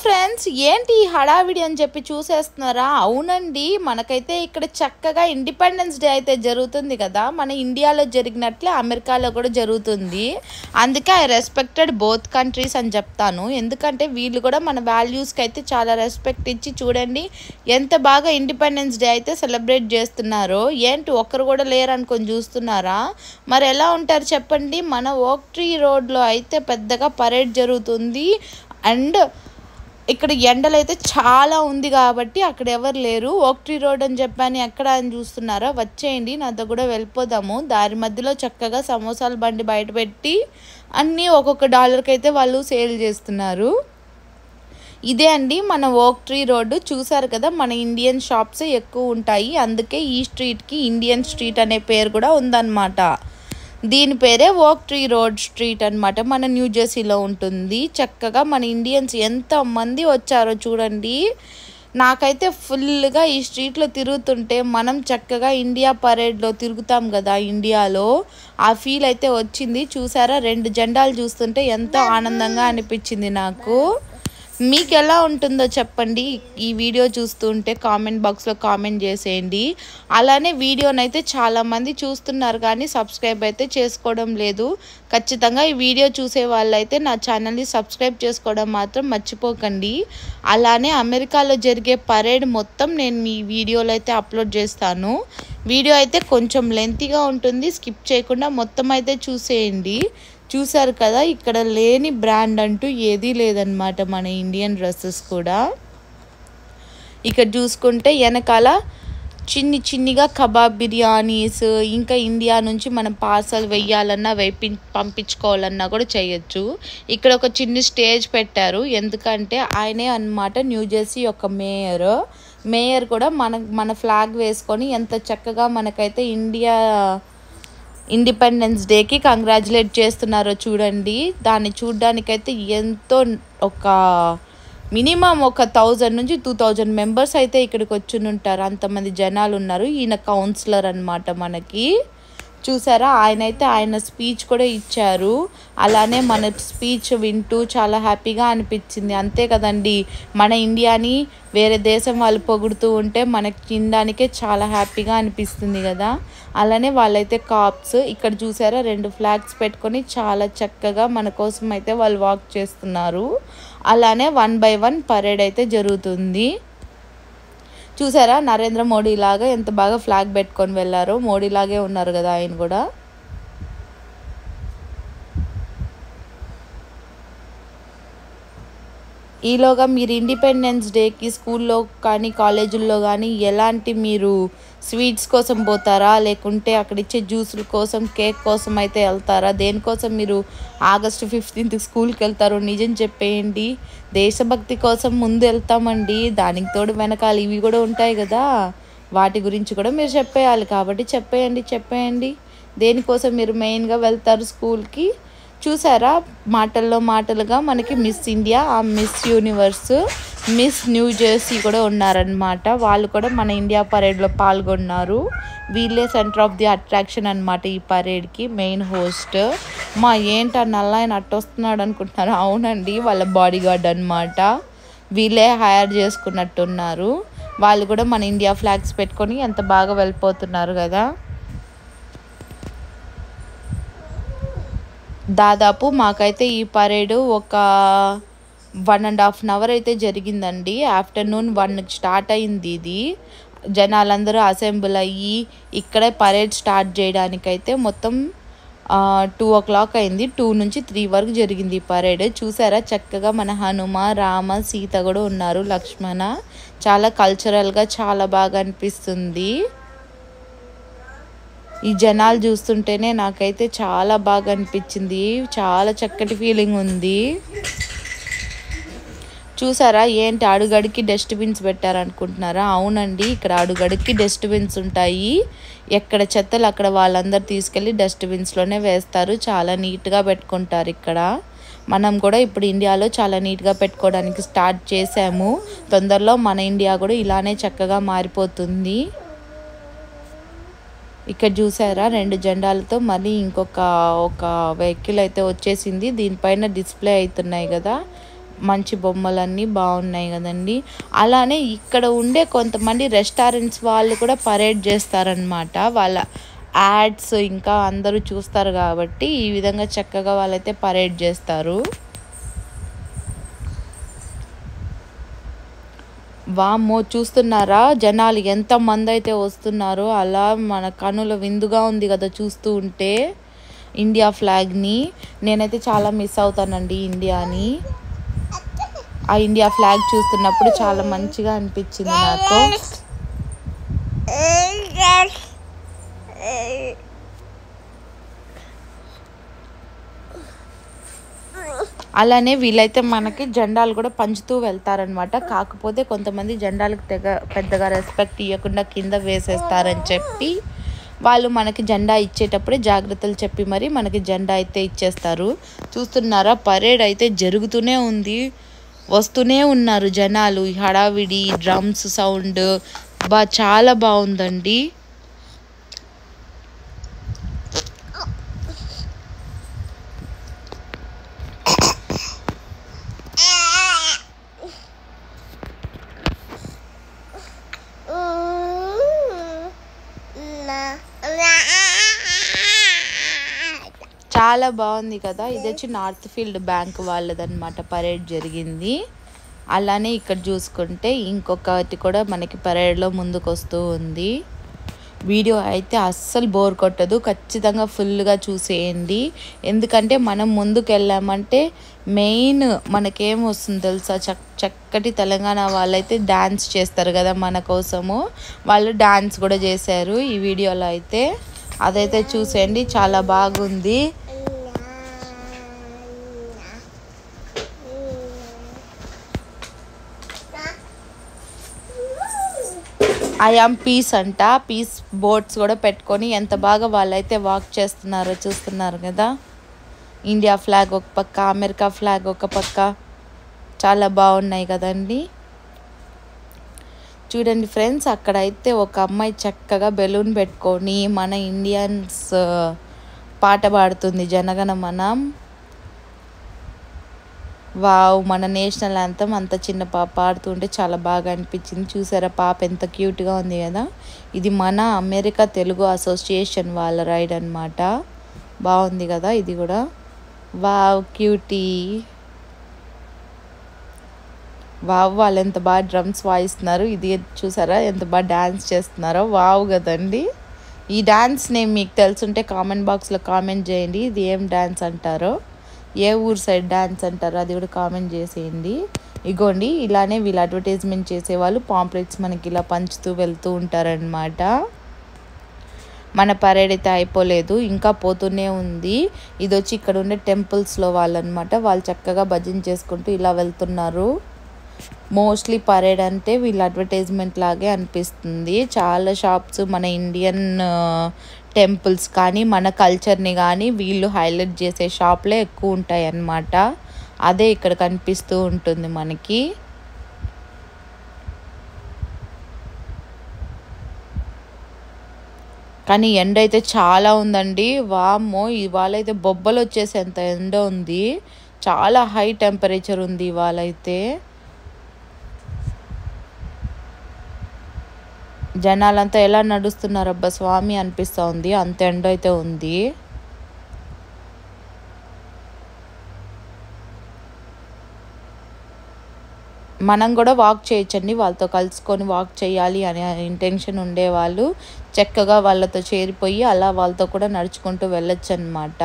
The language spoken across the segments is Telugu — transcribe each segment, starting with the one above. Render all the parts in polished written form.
ఫ్రెండ్స్, ఏంటి ఈ హడావిడి అని చెప్పి చూసేస్తున్నారా? అవునండి, మనకైతే ఇక్కడ చక్కగా ఇండిపెండెన్స్ డే అయితే జరుగుతుంది కదా. మన ఇండియాలో జరిగినట్లే అమెరికాలో కూడా జరుగుతుంది. అందుకే ఐ రెస్పెక్టెడ్ బోత్ కంట్రీస్ అని చెప్తాను. ఎందుకంటే వీళ్ళు కూడా మన వాల్యూస్కి అయితే చాలా రెస్పెక్ట్ ఇచ్చి చూడండి ఎంత బాగా ఇండిపెండెన్స్ డే అయితే సెలబ్రేట్ చేస్తున్నారో. ఏంటి ఒక్కరు కూడా లేరు అనుకొని చూస్తున్నారా? మరి ఎలా ఉంటారు చెప్పండి. మన ఓక్ ట్రీ రోడ్లో అయితే పెద్దగా పరేడ్ జరుగుతుంది. అండ్ ఇక్కడ ఎండలు అయితే చాలా ఉంది కాబట్టి అక్కడ ఎవరు లేరు. ఓక్ ట్రీ రోడ్ అని చెప్పని ఎక్కడ అని చూస్తున్నారా? వచ్చేయండి, నాతో కూడా వెళ్ళిపోదాము. దారి మధ్యలో చక్కగా సమోసాల బండి బయట పెట్టి అన్నీ ఒక్కొక్క డాలర్కి అయితే వాళ్ళు సేల్ చేస్తున్నారు. ఇదే అండి మన ఓక్ ట్రీ రోడ్డు. చూసారు కదా, మన ఇండియన్ షాప్స్ ఎక్కువ ఉంటాయి. అందుకే ఈ స్ట్రీట్కి ఇండియన్ స్ట్రీట్ అనే పేరు కూడా ఉందన్నమాట. దీని పేరే ఓక్ ట్రీ రోడ్ స్ట్రీట్ అనమాట. మన న్యూ జెర్సీలో ఉంటుంది. చక్కగా మన ఇండియన్స్ ఎంతమంది వచ్చారో చూడండి. నాకైతే ఫుల్గా ఈ స్ట్రీట్లో తిరుగుతుంటే మనం చక్కగా ఇండియా పరేడ్లో తిరుగుతాం కదా ఇండియాలో, ఆ ఫీల్ అయితే వచ్చింది. చూసారా, 2 జెండాలు చూస్తుంటే ఎంతో ఆనందంగా అనిపించింది నాకు. మీకు ఎలా ఉంటుందో చెప్పండి. ఈ వీడియో చూస్తుంటే కామెంట్ బాక్స్లో కామెంట్ చేసేయండి. అలానే వీడియోనైతే చాలామంది చూస్తున్నారు కానీ సబ్స్క్రైబ్ అయితే చేసుకోవడం లేదు. ఖచ్చితంగా ఈ వీడియో చూసే వాళ్ళైతే నా ఛానల్ని సబ్స్క్రైబ్ చేసుకోవడం మాత్రం మర్చిపోకండి. అలానే అమెరికాలో జరిగే పరేడ్ మొత్తం నేను మీ వీడియోలో అయితే అప్లోడ్ చేస్తాను. వీడియో అయితే కొంచెం లెంతీగా ఉంటుంది, స్కిప్ చేయకుండా మొత్తం అయితే చూసేయండి. చూసారు కదా, ఇక్కడ లేని బ్రాండ్ అంటూ ఏదీ లేదనమాట మన ఇండియన్ డ్రెస్సెస్ కూడా. ఇక్కడ చూసుకుంటే వెనకాల చిన్నిగా కబాబ్ బిర్యానీస్, ఇంకా ఇండియా నుంచి మనం పార్సల్ వెయ్యాలన్నా పంపించుకోవాలన్నా కూడా చేయొచ్చు. ఇక్కడ ఒక చిన్న స్టేజ్ పెట్టారు. ఎందుకంటే ఆయనే అన్నమాట న్యూ జెర్సీ యొక్క మేయర్ కూడా మన ఫ్లాగ్ వేసుకొని ఎంత చక్కగా మనకైతే ఇండిపెండెన్స్ డేకి కంగ్రాచులేట్ చేస్తున్నారో చూడండి. దాన్ని చూడ్డానికైతే ఎంతో మినిమం 1000 నుంచి 2000 మెంబర్స్ అయితే ఇక్కడికి వచ్చి ఉంటారు. అంతమంది జనాలు ఉన్నారు. ఈయన కౌన్సిలర్ అన్నమాట మనకి. చూసారా, ఆయన స్పీచ్ కూడా ఇచ్చారు. అలానే మన స్పీచ్ వింటూ చాలా హ్యాపీగా అనిపించింది. అంతే కదండి, మన ఇండియాని వేరే దేశం వాళ్ళు పొగుడుతూ ఉంటే మనకి తినడానికే చాలా హ్యాపీగా అనిపిస్తుంది కదా. అలానే వాళ్ళైతే కాప్స్ ఇక్కడ చూసారా 2 ఫ్లాగ్స్ పెట్టుకొని చాలా చక్కగా మన కోసం అయితే వాళ్ళు వాక్ చేస్తున్నారు. అలానే 1 by 1 పరేడ్ అయితే జరుగుతుంది. చూసారా, నరేంద్ర మోడీ లాగా ఎంత బాగా ఫ్లాగ్ పెట్టుకొని వెళ్ళారో. మోడీ లాగే ఉన్నారు కదా ఆయన కూడా. ఈలోగా మీరు ఇండిపెండెన్స్ డేకి స్కూల్లో కానీ కాలేజీల్లో కానీ ఎలాంటి మీరు స్వీట్స్ కోసం పోతారా, లేకుంటే అక్కడ ఇచ్చే జ్యూసుల కోసం కేక్ కోసం అయితే వెళ్తారా? దేనికోసం మీరు ఆగస్టు 15th స్కూల్కి వెళ్తారో నిజం చెప్పేయండి. దేశభక్తి కోసం ముందు వెళ్తామండి, దానికి తోడు వెనకాల ఇవి కూడా ఉంటాయి కదా, వాటి గురించి కూడా మీరు చెప్పేయాలి. కాబట్టి చెప్పేయండి దేనికోసం మీరు మెయిన్గా వెళ్తారు స్కూల్కి. చూసారా, మాటలుగా మనకి మిస్ ఇండియా, ఆ miss universe, miss new Jersey కూడా ఉన్నారనమాట. వాళ్ళు కూడా మన ఇండియా పరేడ్లో పాల్గొన్నారు. వీళ్ళే సెంటర్ ఆఫ్ ది అట్రాక్షన్ అనమాట ఈ పరేడ్కి, మెయిన్ హోస్ట్. ఏంటి ఆ నల్ల ఆయన అట్టొస్తున్నాడు అనుకుంటున్నారు? అవునండి, వాళ్ళ బాడీ గార్డ్ అనమాట. వీళ్ళే హైర్ చేసుకున్నట్టున్నారు. వాళ్ళు కూడా మన ఇండియా ఫ్లాగ్స్ పెట్టుకొని ఎంత బాగా వెళ్ళిపోతున్నారు కదా. దాదాపు మాకైతే ఈ పరేడు ఒక 1.5 hour అయితే జరిగిందండి. ఆఫ్టర్నూన్ 1కి స్టార్ట్ అయింది ఇది. జనాలందరూ అసెంబుల్ అయ్యి ఇక్కడే పరేడ్ స్టార్ట్ చేయడానికైతే మొత్తం 2 o'clock అయింది. 2 నుంచి 3 వరకు జరిగింది ఈ పరేడ్. చూసారా, చక్కగా మన హనుమ, రామ, సీత కూడా ఉన్నారు, లక్ష్మణ. చాలా కల్చరల్గా చాలా బాగా అనిపిస్తుంది. ఈ జనాలు చూస్తుంటేనే నాకైతే చాలా బాగా అనిపించింది. చాలా చక్కటి ఫీలింగ్ ఉంది. చూసారా, ఏంటి అడుగడికి డస్ట్బిన్స్ పెట్టారనుకుంటున్నారా? అవునండి, ఇక్కడ అడుగడికి డస్ట్బిన్స్ ఉంటాయి. ఎక్కడ చెత్తలు అక్కడ వాళ్ళందరూ తీసుకెళ్ళి డస్ట్బిన్స్లోనే వేస్తారు. చాలా నీట్గా పెట్టుకుంటారు ఇక్కడ. మనం కూడా ఇప్పుడు ఇండియాలో చాలా నీట్గా పెట్టుకోవడానికి స్టార్ట్ చేసాము. తొందరలో మన ఇండియా కూడా ఇలానే చక్కగా మారిపోతుంది. ఇక్కడ చూసారా, 2 జెండాలతో మళ్ళీ ఇంకొక వెహికల్ అయితే వచ్చేసింది. దీనిపైన డిస్ప్లే అవుతున్నాయి కదా, మంచి బొమ్మలన్నీ బాగున్నాయి కదండి. అలానే ఇక్కడ ఉండే కొంతమంది రెస్టారెంట్స్ వాళ్ళు కూడా పరేడ్ చేస్తారనమాట. వాళ్ళ యాడ్స్ ఇంకా అందరూ చూస్తారు కాబట్టి ఈ విధంగా చక్కగా వాళ్ళైతే పరేడ్ చేస్తారు. వామ్మో, చూస్తున్నారా జనాలు ఎంతమంది అయితే వస్తున్నారో. అలా మన కనుల విందుగా ఉంది కదా చూస్తూ ఉంటే ఇండియా ఫ్లాగ్ని. నేనైతే చాలా మిస్ అవుతానండి ఇండియాని. ఆ ఇండియా ఫ్లాగ్ చూస్తున్నప్పుడు చాలా మంచిగా అనిపించింది నాకు. అలానే వీళ్ళైతే మనకి జెండాలు కూడా పంచుతూ వెళ్తారనమాట. కాకపోతే కొంతమంది జెండాలకు పెద్దగా రెస్పెక్ట్ ఇవ్వకుండా కింద వేసేస్తారని చెప్పి వాళ్ళు మనకి జెండా ఇచ్చేటప్పుడే జాగ్రత్తలు చెప్పి మరి మనకి జెండా అయితే ఇచ్చేస్తారు. చూస్తున్నారా, పరేడ్ అయితే జరుగుతూనే ఉంది. వస్తూనే ఉన్నారు జనాలు. హడావిడి, డ్రమ్స్ సౌండ్ చాలా బాగుందండి. చాలా బాగుంది కదా. ఇది వచ్చి నార్త్ ఫీల్డ్ బ్యాంక్ వాళ్ళదన్నమాట పరేడ్ జరిగింది. అలానే ఇక్కడ చూసుకుంటే ఇంకొకటి కూడా మనకి పరేడ్లో ముందుకు వస్తూ ఉంది. వీడియో అయితే అస్సలు బోర్ కొట్టదు, ఖచ్చితంగా ఫుల్గా చూసేయండి. ఎందుకంటే మనం ముందుకు వెళ్ళామంటే మెయిన్ మనకేం వస్తుంది తెలుసా, చక్కటి తెలంగాణ వాళ్ళైతే డ్యాన్స్ చేస్తారు కదా మన కోసము. వాళ్ళు డ్యాన్స్ కూడా చేశారు ఈ వీడియోలో అయితే. అదైతే చూసేయండి, చాలా బాగుంది. ఐ యామ్ పీస్ అంట. పీస్ బోర్డ్స్ కూడా పెట్టుకొని ఎంత బాగా వాళ్ళైతే వాక్ చేస్తున్నారో చూస్తున్నారు కదా. ఇండియా ఫ్లాగ్ ఒక పక్క, అమెరికా ఫ్లాగ్ ఒక పక్క, చాలా బాగున్నాయి కదండి. చూడండి ఫ్రెండ్స్, అక్కడైతే ఒక అమ్మాయి చక్కగా బెలూన్ పెట్టుకొని మన ఇండియన్స్ పాట పాడుతుంది, జనగణమనం. వావ్, మన నేషనల్ యాంథమ్ అంత చిన్న పాప పాడుతుంటే చాలా బాగా అనిపించింది. చూసారా పాప ఎంత క్యూట్గా ఉంది కదా. ఇది మన అమెరికా తెలుగు అసోసియేషన్ వాళ్ళ రైడ్ అనమాట. బాగుంది కదా ఇది కూడా. Wow, cutie. వావ్, వాళ్ళు ఎంత బాగా డ్రమ్స్ వాయిస్తున్నారు. ఇది చూసారా ఎంత బాగా డ్యాన్స్ చేస్తున్నారో. వావ్ కదండి. ఈ డ్యాన్స్ నేమ్ మీకు తెలుసుంటే కామెంట్ బాక్స్లో కామెంట్ చేయండి. ఇది ఏం డ్యాన్స్ అంటారో, ఏ ఊరు సైడ్ డ్యాన్స్ అంటారో అది కూడా కామెంట్ చేసేయండి. ఇగోండి, ఇలానే వీళ్ళు అడ్వర్టైజ్మెంట్ చేసేవాళ్ళు పాంప్లెట్స్ మనకి ఇలా పంచుతూ వెళ్తూ ఉంటారనమాట. మన పరేడ్ అయితే అయిపోలేదు, ఇంకా పోతూనే ఉంది. ఇది వచ్చి ఇక్కడ ఉండే టెంపుల్స్లో వాళ్ళు అనమాట. వాళ్ళు చక్కగా భజన చేసుకుంటూ ఇలా వెళ్తున్నారు. మోస్ట్లీ పరేడ్ అంటే వీళ్ళ అడ్వర్టైజ్మెంట్ లాగే అనిపిస్తుంది. చాలా షాప్స్ మన ఇండియన్ టెంపుల్స్ కానీ మన కల్చర్ని కానీ వీళ్ళు హైలైట్ చేసే షాప్లే ఎక్కువ ఉంటాయి అన్నమాట. అదే ఇక్కడ కనిపిస్తూ ఉంటుంది మనకి. కానీ ఎండ అయితే చాలా ఉందండి. వామ్మో, ఇవాళ అయితే బొబ్బలు వచ్చేసేంత ఎండ ఉంది. చాలా హై టెంపరేచర్ ఉంది ఇవాళ అయితే. జనాలంతా ఎలా నడుస్తున్నారు అబ్బా స్వామి అనిపిస్తూ ఉంది, అంత ఎండ అయితే ఉంది. మనం కూడా వాక్ చేయొచ్చండి, వాళ్ళతో కలుసుకొని వాక్ చేయాలి అనే ఇంటెన్షన్ ఉండేవాళ్ళు చక్కగా వాళ్ళతో చేరిపోయి అలా వాళ్ళతో కూడా నడుచుకుంటూ వెళ్ళొచ్చు అన్నమాట.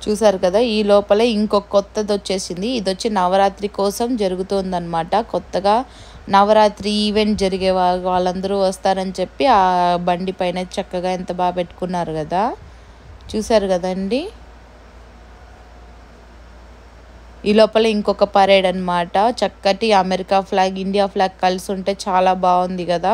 చూసారు కదా, ఈ లోపలే ఇంకొక కొత్తది వచ్చేసింది. ఇది వచ్చి నవరాత్రి కోసం జరుగుతుందన్నమాట. కొత్తగా నవరాత్రి ఈవెంట్ జరిగే వాళ్ళందరూ వస్తారని చెప్పి ఆ బండి పైన చక్కగా ఎంత బాగా పెట్టుకున్నారు కదా. చూసారు కదండి. ఈ లోపల ఇంకొక పరేడ్ అన్నమాట. చక్కటి అమెరికా ఫ్లాగ్, ఇండియా ఫ్లాగ్ కలిసి ఉంటే చాలా బాగుంది కదా.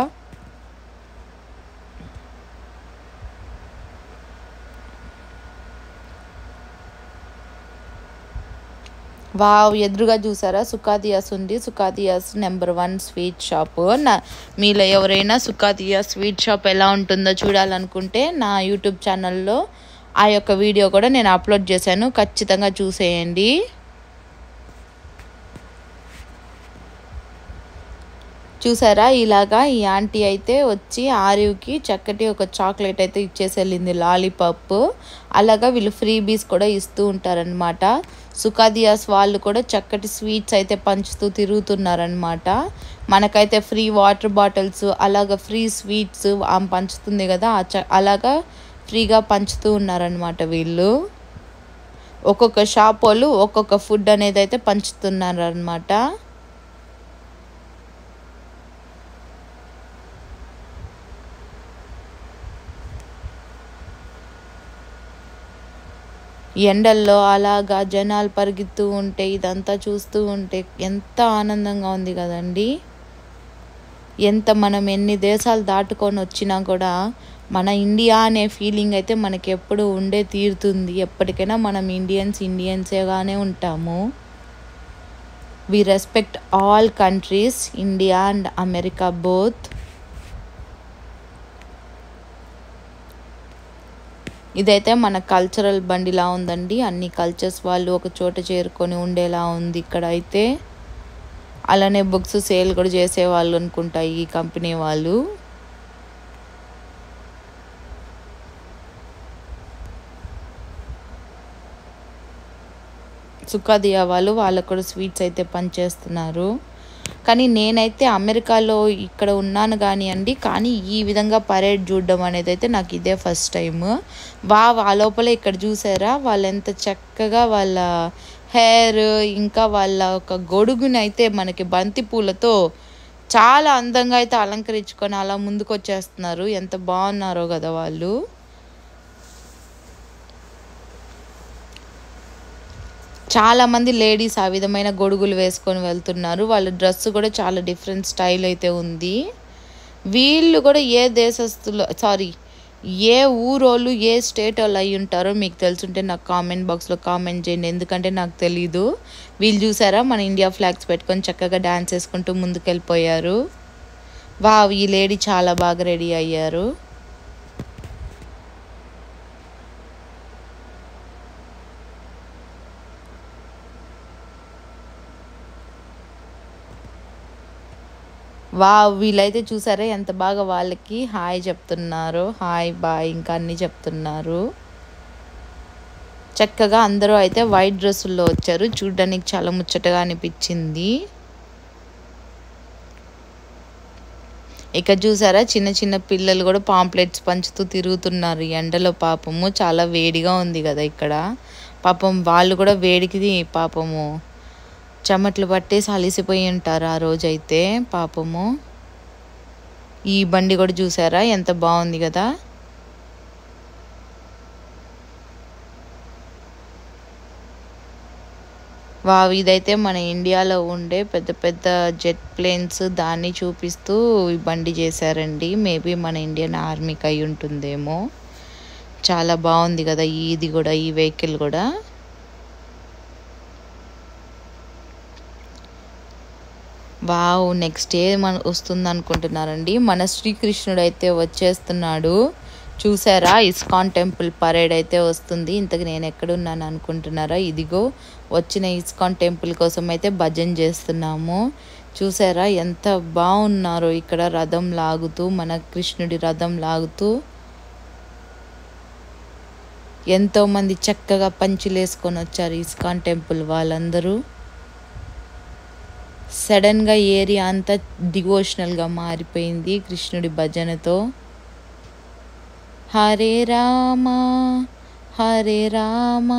వావ్, ఎదురుగా చూసారా సుఖాదియాస్ ఉంది. సుఖాదియాస్ నెంబర్ 1 స్వీట్ షాప్. మీలో ఎవరైనా సుఖాదియాస్ స్వీట్ షాప్ ఎలా ఉంటుందో చూడాలనుకుంటే నా యూట్యూబ్ ఛానల్లో ఆ యొక్క వీడియో కూడా నేను అప్లోడ్ చేశాను, ఖచ్చితంగా చూసేయండి. చూసారా, ఇలాగా ఈ ఆంటీ అయితే వచ్చి ఆరివ్కి చక్కటి ఒక చాక్లెట్ అయితే ఇచ్చేసి వెళ్ళింది, లాలీపాప్. అలాగా వీళ్ళు ఫ్రీబీస్ కూడా ఇస్తూ ఉంటారనమాట. సుఖాదియాస్ వాళ్ళు కూడా చక్కటి స్వీట్స్ అయితే పంచుతూ తిరుగుతున్నారనమాట. మనకైతే ఫ్రీ వాటర్ బాటిల్స్, అలాగా ఫ్రీ స్వీట్స్ ఆమె పంచుతుంది కదా, అలాగా ఫ్రీగా పంచుతూ ఉన్నారనమాట వీళ్ళు. ఒక్కొక్క షాప్ వాళ్ళు ఒక్కొక్క ఫుడ్ అనేది అయితే పంచుతున్నారనమాట. ఎండల్లో అలాగా జనాలు పరిగెత్తూ ఉంటే ఇదంతా చూస్తూ ఉంటే ఎంత ఆనందంగా ఉంది కదండి. మనం ఎన్ని దేశాలు దాటుకొని వచ్చినా కూడా మన ఇండియా అనే ఫీలింగ్ అయితే మనకి ఎప్పుడు ఉండే తీరుతుంది. ఎప్పటికైనా మనం ఇండియన్సేగానే ఉంటాము. We respect all countries, India and America both. ఇదైతే మన కల్చరల్ బండిలా ఉందండి. అన్ని కల్చర్స్ వాళ్ళు ఒక చోట చేరుకొని ఉండేలా ఉంది ఇక్కడ అయితే. అలానే బుక్స్ సేల్ కూడా చేసేవాళ్ళు అనుకుంటా ఈ కంపెనీ వాళ్ళు. సుఖాదియా వాళ్ళకు కూడా స్వీట్స్ అయితే పంచేస్తున్నారు. కానీ నేనైతే అమెరికాలో ఇక్కడ ఉన్నాను కానివ్వండి, కానీ ఈ విధంగా పరేడ్ చూడడం అనేది అయితే నాకు ఇదే ఫస్ట్ టైం. ఆ లోపల ఇక్కడ చూసారా, వాళ్ళు ఎంత చక్కగా వాళ్ళ హెయిర్ ఇంకా వాళ్ళ ఒక గొడుగుని అయితే మనకి బంతి పూలతో చాలా అందంగా అయితే అలంకరించుకొని అలా ముందుకు వచ్చేస్తున్నారు. ఎంత బాగున్నారో కదా వాళ్ళు. చాలామంది లేడీస్ ఆ విధమైన గొడుగులు వేసుకొని వెళ్తున్నారు. వాళ్ళ డ్రెస్ కూడా చాలా డిఫరెంట్ స్టైల్ అయితే ఉంది. వీళ్ళు కూడా ఏ దేశస్తులు ఏ ఊరోళ్ళు ఏ స్టేట్ వాళ్ళు అయి ఉంటారో మీకు తెలుసుంటే నాకు కామెంట్ బాక్స్లో కామెంట్ చేయండి, ఎందుకంటే నాకు తెలీదు. వీళ్ళు చూసారా మన ఇండియా ఫ్లాగ్స్ పెట్టుకొని చక్కగా డ్యాన్స్ వేసుకుంటూ ముందుకెళ్ళిపోయారు. ఈ లేడీ చాలా బాగా రెడీ అయ్యారు. వీళ్ళైతే చూసారా ఎంత బాగా వాళ్ళకి హాయ్ చెప్తున్నారు, హాయ్ బాయ్ ఇంకా అన్నీ చెప్తున్నారు. చక్కగా అందరూ అయితే వైట్ డ్రెస్సుల్లో వచ్చారు, చూడడానికి చాలా ముచ్చటగా అనిపించింది. ఇక చూసారా చిన్న చిన్న పిల్లలు కూడా పాంప్లెట్స్ పంచుతూ తిరుగుతున్నారు ఎండలో. పాపము చాలా వేడిగా ఉంది కదా ఇక్కడ. పాపం వాళ్ళు కూడా వేడికి పాపము చెమట్లు పట్టేసి అలిసిపోయి ఉంటారు ఆ రోజైతే పాపము. ఈ బండి కూడా చూసారా ఎంత బాగుంది కదా. ఇదైతే మన ఇండియాలో ఉండే పెద్ద పెద్ద జెట్ ప్లేన్స్ దాన్ని చూపిస్తూ ఈ బండి చేశారండి. మేబీ మన ఇండియన్ ఆర్మీకి అయి ఉంటుందేమో. చాలా బాగుంది కదా ఇది కూడా, ఈ వెహికల్ కూడా. నెక్స్ట్ డే వస్తుంది అనుకుంటున్నారండి. మన శ్రీకృష్ణుడు అయితే వచ్చేస్తున్నాడు. చూసారా ఇస్కాన్ టెంపుల్ పరేడ్ అయితే వస్తుంది. ఇంతకు నేను ఎక్కడున్నాను అనుకుంటున్నారా, ఇదిగో వచ్చిన ఇస్కాన్ టెంపుల్ కోసం అయితే భజన చేస్తున్నాము. చూసారా ఎంత బాగున్నారో ఇక్కడ రథం లాగుతూ, మన కృష్ణుడి రథం లాగుతూ. ఎంతోమంది చక్కగా పంచులు వేసుకొని వచ్చారు ఇస్కాన్ టెంపుల్ వాళ్ళందరూ. సడన్గా ఏరియా అంతా డివోషనల్గా మారిపోయింది కృష్ణుడి భజనతో. Hare Rama Hare Rama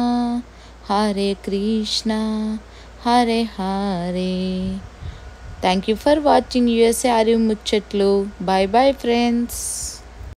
Hare Krishna Hare Hare. Thank you for watching USA ఆర్యు ముచ్చట్లు. Bye bye friends.